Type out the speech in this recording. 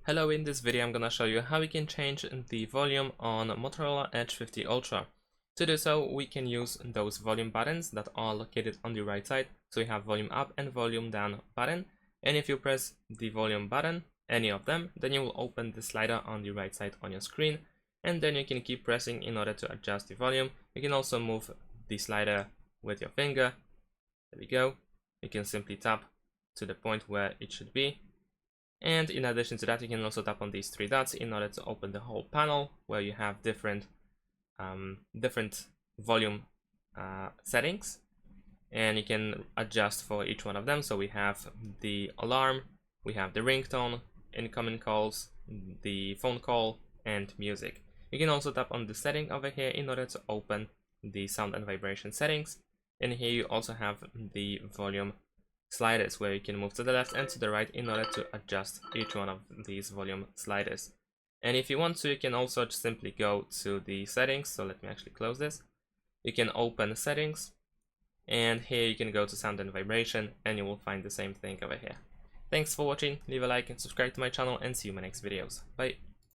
Hello, in this video I'm gonna show you how we can change the volume on Motorola Edge 50 Ultra. To do so, we can use those volume buttons that are located on the right side. So we have volume up and volume down button, and if you press the volume button, any of them, then you will open the slider on the right side on your screen, and then you can keep pressing in order to adjust the volume. You can also move the slider with your finger. There we go. You can simply tap to the point where it should be. And in addition to that, you can also tap on these three dots in order to open the whole panel where you have different volume settings, and you can adjust for each one of them. So we have the alarm, we have the ringtone, incoming calls, the phone call, and music. You can also tap on the setting over here in order to open the sound and vibration settings. And here you also have the volume sliders where you can move to the left and to the right in order to adjust each one of these volume sliders. And if you want to, you can also just simply go to the settings. So let me actually close this. You can open settings, and here you can go to sound and vibration, and you will find the same thing over here. Thanks for watching, leave a like and subscribe to my channel, and see you in my next videos. Bye.